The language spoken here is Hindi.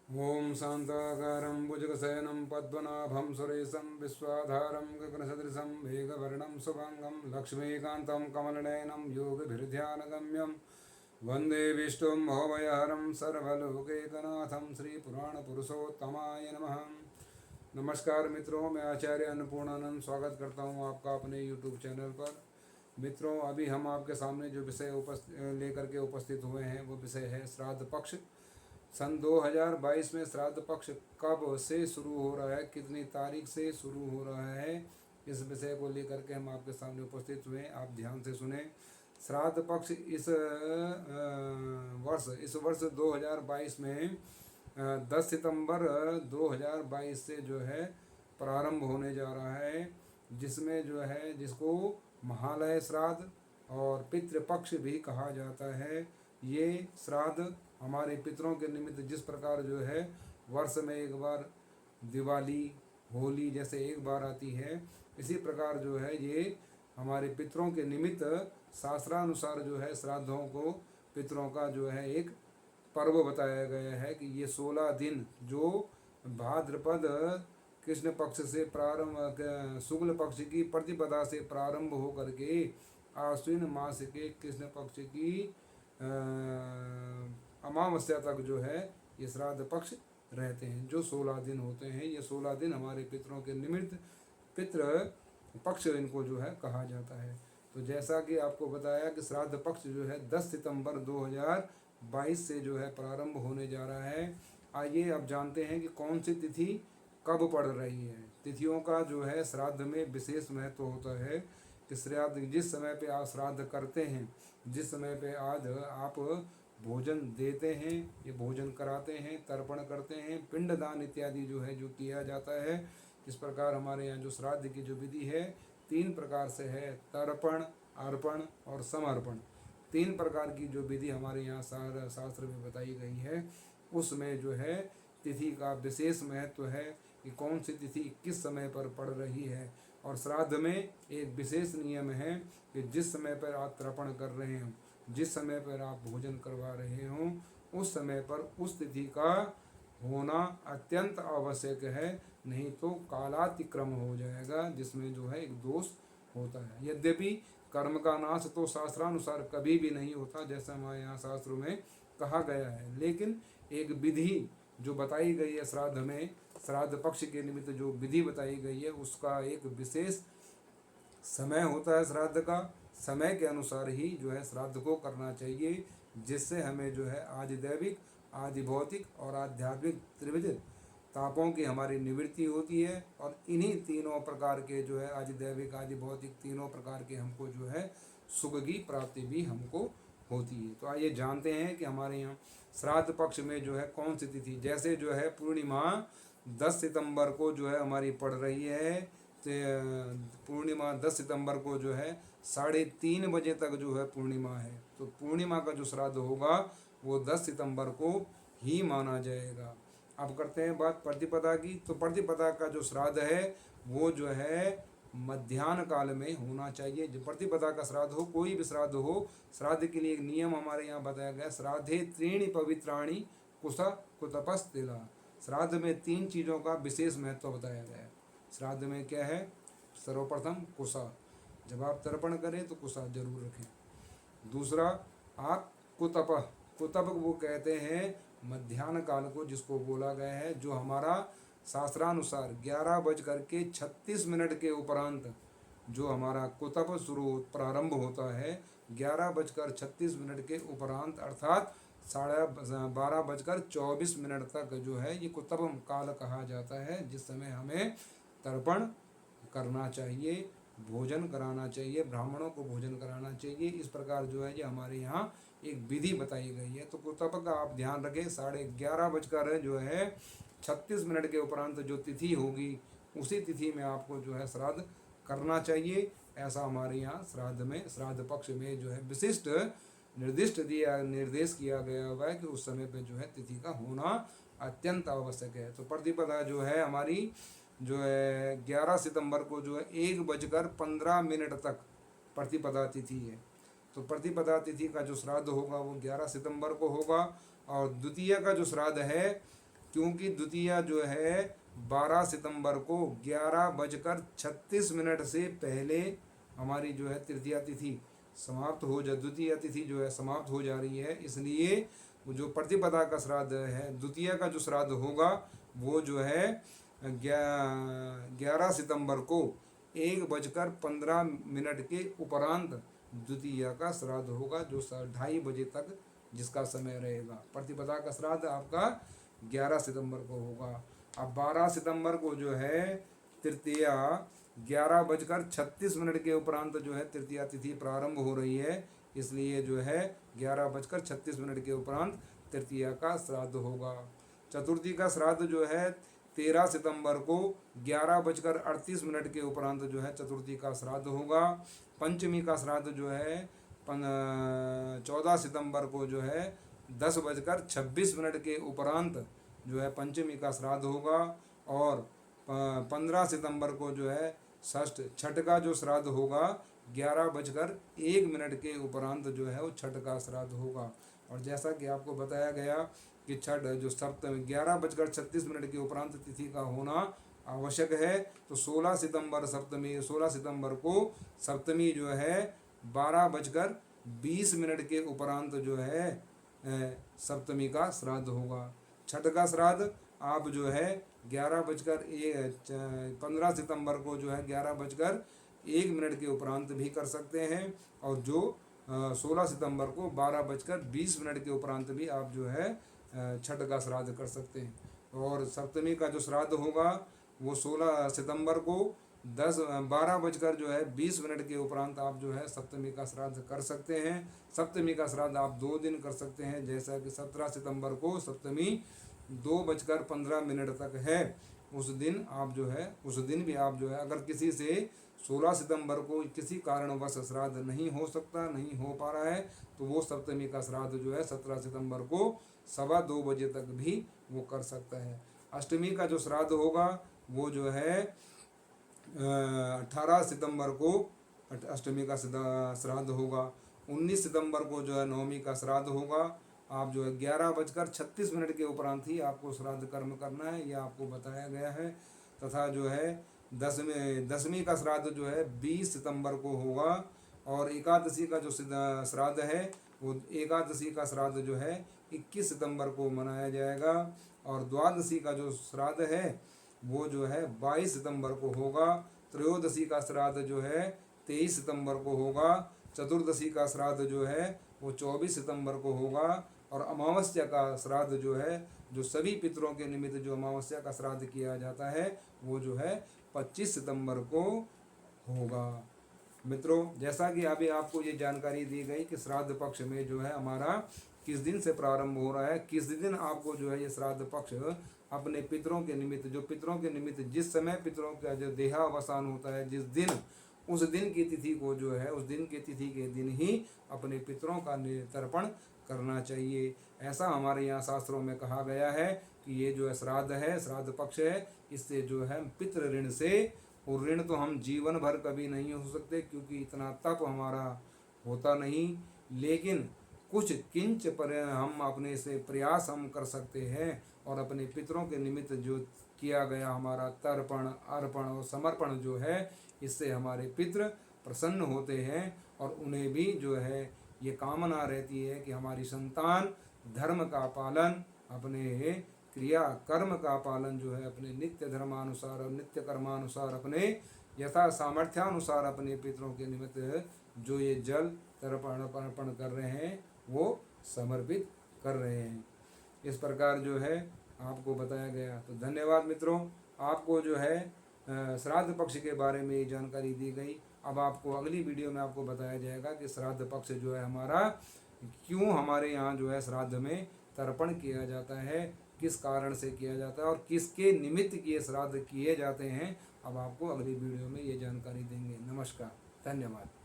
ॐ शान्ताकारं भुजगशयनं पद्मनाभं सुरेशं विश्वाधारं गगनसदृशं मेघवर्णं शुभाङ्गं लक्ष्मीकान्तं कमलनयनं योगभिर्ध्यानगम्यं वन्दे विष्णुं भवभयहरं सर्वलोकैकनाथं श्रीपुराणपुरुषोत्तमाय नमः। नमस्कार मित्रों, मैं आचार्य अन्नपूर्णानंद स्वागत करता हूं आपका अपने यूट्यूब चैनल पर। मित्रों, अभी हम आपके सामने जो विषय लेकर के उपस्थित हुए हैं वो विषय है श्राद्ध पक्ष। सन 2022 में श्राद्ध पक्ष कब से शुरू हो रहा है, कितनी तारीख से शुरू हो रहा है, इस विषय को लेकर के हम आपके सामने उपस्थित हुए हैं। आप ध्यान से सुने। श्राद्ध पक्ष इस वर्ष 2022 में 10 सितंबर 2022 से जो है प्रारंभ होने जा रहा है, जिसमें जो है जिसको महालय श्राद्ध और पितृपक्ष भी कहा जाता है। ये श्राद्ध हमारे पितरों के निमित्त जिस प्रकार जो है वर्ष में एक बार दिवाली होली जैसे एक बार आती है, इसी प्रकार जो है ये हमारे पितरों के निमित्त शास्त्रानुसार जो है श्राद्धों को पितरों का जो है एक पर्व बताया गया है कि ये 16 दिन जो भाद्रपद कृष्ण पक्ष से प्रारंभ शुक्ल पक्ष की प्रतिपदा से प्रारंभ होकर के आश्विन मास के कृष्ण पक्ष की अमावस्या तक जो है ये श्राद्ध पक्ष रहते हैं, जो 16 दिन होते हैं। ये 16 दिन हमारे पितरों के निमित्त पितृ पक्ष इनको जो है कहा जाता है। तो जैसा कि आपको बताया कि श्राद्ध पक्ष जो है 10 सितंबर 2022 से जो है प्रारंभ होने जा रहा है। आइए अब जानते हैं कि कौन सी तिथि कब पड़ रही है। तिथियों का जो है श्राद्ध में विशेष महत्व होता है कि श्राद्ध जिस समय पे आप श्राद्ध करते हैं, जिस समय पे आज आप भोजन देते हैं, ये भोजन कराते हैं, तर्पण करते हैं, पिंडदान इत्यादि जो है जो किया जाता है। इस प्रकार हमारे यहाँ जो श्राद्ध की जो विधि है 3 प्रकार से है, तर्पण, अर्पण और समर्पण। 3 प्रकार की जो विधि हमारे यहाँ शास्त्र में बताई गई है, उसमें जो है तिथि का विशेष महत्व है कि कौन सी तिथि किस समय पर पड़ रही है। और श्राद्ध में एक विशेष नियम है कि जिस समय पर आप तर्पण कर रहे हो, जिस समय पर आप भोजन करवा रहे हो, उस समय पर उस तिथि का होना अत्यंत आवश्यक है, नहीं तो कालातिक्रम हो जाएगा, जिसमें जो है एक दोष होता है। यद्यपि कर्म का नाश तो शास्त्रानुसार कभी भी नहीं होता, जैसा हमारे यहाँ शास्त्रों में कहा गया है, लेकिन एक विधि जो बताई गई है श्राद्ध में, श्राद्ध पक्ष के निमित्त जो विधि बताई गई है उसका एक विशेष समय होता है। श्राद्ध का समय के अनुसार ही जो है श्राद्ध को करना चाहिए, जिससे हमें जो है आदि दैविक, आदि भौतिक और आध्यात्मिक त्रिविध तापों की हमारी निवृत्ति होती है। और इन्हीं तीनों प्रकार के जो है आदि दैविक, आदि भौतिक तीनों प्रकार के हमको जो है सुख की प्राप्ति भी हमको होती है। तो आइए जानते हैं कि हमारे यहाँ श्राद्ध पक्ष में जो है कौन सी तिथि, जैसे जो है पूर्णिमा 10 सितंबर को जो है हमारी पड़ रही है। पूर्णिमा 10 सितंबर को जो है 3:30 बजे तक जो है पूर्णिमा है, तो पूर्णिमा का जो श्राद्ध होगा वो 10 सितंबर को ही माना जाएगा। अब करते हैं बात प्रतिपदा की। तो प्रतिपदा का जो श्राद्ध है वो जो है मध्याह्न काल में होना चाहिए। जो प्रतिपदा का श्राद्ध हो, कोई भी श्राद्ध हो, श्राद्ध के लिए एक नियम हमारे यहाँ बताया गया, श्राद्धे 3 पवित्राणि कुसा कुतपस तिला। श्राद्ध में 3 चीज़ों का विशेष महत्व बताया गया है। श्राद्ध में क्या है? सर्वप्रथम कुसा, जब आप तर्पण करें तो कुसा जरूर रखें। दूसरा आप कुतप, कुतप वो कहते हैं मध्याह्न काल को, जिसको बोला गया है, जो हमारा शास्त्रानुसार 11:36 के उपरांत जो हमारा कुतप शुरू प्रारंभ होता है, 11:36 के उपरांत अर्थात 12:24 तक जो है ये कुतप काल कहा जाता है, जिस समय हमें तर्पण करना चाहिए, भोजन कराना चाहिए, ब्राह्मणों को भोजन कराना चाहिए। इस प्रकार जो है ये हमारे यहाँ एक विधि बताई गई है। तो कुतप का आप ध्यान रखें, 11:30 जो है 36 के उपरांत जो तिथि होगी उसी तिथि में आपको जो है श्राद्ध करना चाहिए। ऐसा हमारे यहाँ श्राद्ध में, श्राद्ध पक्ष में जो है विशिष्ट निर्देश किया गया हुआ है कि उस समय पे जो है तिथि का होना अत्यंत आवश्यक है। तो प्रतिपदा जो है हमारी जो है 11 सितंबर को जो है 1:15 तक प्रतिपदा तिथि है। तो प्रतिपदा तिथि का जो श्राद्ध होगा वो 11 सितंबर को होगा। और द्वितीय का जो श्राद्ध है क्योंकि द्वितीया जो है 12 सितंबर को 11:36 से पहले हमारी जो है तृतीया तिथि समाप्त हो जा द्वितीय तिथि जो है समाप्त हो जा रही है। इसलिए वो जो प्रतिपदा का श्राद्ध है, द्वितीय का जो श्राद्ध होगा वो जो है 11 सितंबर को 1:15 के उपरांत द्वितीय का श्राद्ध होगा, जो 2:30 बजे तक जिसका समय रहेगा। प्रतिपदा का श्राद्ध आपका 11 सितंबर को होगा। अब 12 सितंबर को जो है तृतीया 11:36 के उपरांत जो है तृतीया तिथि प्रारंभ हो रही है। इसलिए जो है 11:36 के उपरांत तृतीया का श्राद्ध होगा। चतुर्थी का श्राद्ध जो है 13 सितंबर को 11:38 के उपरांत जो है चतुर्थी का श्राद्ध होगा। पंचमी का श्राद्ध जो है 14 सितंबर को जो है 10:26 के उपरांत जो है पंचमी का श्राद्ध होगा। और 15 सितंबर को जो है छठ का जो श्राद्ध होगा 11:01 के उपरांत जो है वो छठ का श्राद्ध होगा। और जैसा कि आपको बताया गया कि छठ जो सप्तमी 11:36 के उपरांत तिथि का होना आवश्यक है। तो 16 सितंबर को सप्तमी जो है 12:20 के उपरांत जो है सप्तमी का श्राद्ध होगा। छठ का श्राद्ध आप जो है 15 सितंबर को जो है 11:01 के उपरांत भी कर सकते हैं। और जो 16 सितंबर को 12:20 के उपरांत भी आप जो है छठ का श्राद्ध कर सकते हैं। और सप्तमी का जो श्राद्ध होगा वो 16 सितंबर को 12:20 के उपरांत आप जो है सप्तमी का श्राद्ध कर सकते हैं। सप्तमी का श्राद्ध आप 2 दिन कर सकते हैं, जैसा कि 17 सितंबर को सप्तमी 2:15 तक है। उस दिन भी आप जो है अगर किसी से 16 सितंबर को किसी कारणवश श्राद्ध नहीं हो पा रहा है तो वो सप्तमी का श्राद्ध जो है 17 सितंबर को 2:15 बजे तक भी वो कर सकता है। अष्टमी का जो श्राद्ध होगा वो जो है 18 सितंबर को अष्टमी का श्राद्ध होगा। 19 सितंबर को जो है नवमी का श्राद्ध होगा। आप जो है 11:36 के उपरांत ही आपको श्राद्ध कर्म करना है, यह आपको बताया गया है। तथा जो है दसवीं का श्राद्ध जो है 20 सितंबर को होगा। और एकादशी का जो श्राद्ध है वो एकादशी का श्राद्ध जो है 21 सितंबर को मनाया जाएगा। और द्वादशी का जो श्राद्ध है वो जो है 22 सितंबर को होगा। त्रयोदशी का श्राद्ध जो है 23 सितंबर को होगा। चतुर्दशी का श्राद्ध जो है वो 24 सितंबर को होगा। और अमावस्या का श्राद्ध जो है, जो सभी पितरों के निमित्त जो अमावस्या का श्राद्ध किया जाता है वो जो है 25 सितंबर को होगा। मित्रों, जैसा कि अभी आपको ये जानकारी दी गई कि श्राद्ध पक्ष में जो है हमारा किस दिन से प्रारंभ हो रहा है, किस दिन आपको जो है ये श्राद्ध पक्ष अपने पितरों के निमित्त, जो पितरों के निमित्त जिस समय पितरों का जो देहावसान होता है, जिस दिन उस दिन की तिथि को जो है उस दिन की तिथि के दिन ही अपने पितरों का तर्पण करना चाहिए। ऐसा हमारे यहाँ शास्त्रों में कहा गया है कि ये जो है श्राद्ध है, श्राद्ध पक्ष है, इससे जो है पितृ ऋण से, और ऋण तो हम जीवन भर कभी नहीं हो सकते क्योंकि इतना तप हमारा होता नहीं, लेकिन कुछ किंच पर हम अपने से प्रयास हम कर सकते हैं और अपने पितरों के निमित्त जो किया गया हमारा तर्पण, अर्पण और समर्पण जो है, इससे हमारे पितृ प्रसन्न होते हैं और उन्हें भी जो है ये कामना रहती है कि हमारी संतान धर्म का पालन, अपने क्रिया कर्म का पालन जो है अपने नित्य धर्मानुसार और नित्य कर्मानुसार अपने यथा सामर्थ्यानुसार अपने पितरों के निमित्त जो ये जल तर्पण अर्पण कर रहे हैं वो समर्पित कर रहे हैं। इस प्रकार जो है आपको बताया गया। तो धन्यवाद मित्रों, आपको जो है श्राद्ध पक्ष के बारे में ये जानकारी दी गई। अब आपको अगली वीडियो में आपको बताया जाएगा कि श्राद्ध पक्ष जो है हमारा क्यों हमारे यहाँ जो है श्राद्ध में तर्पण किया जाता है, किस कारण से किया जाता है और किसके निमित्त किए श्राद्ध किए जाते हैं। अब आपको अगली वीडियो में ये जानकारी देंगे। नमस्कार, धन्यवाद।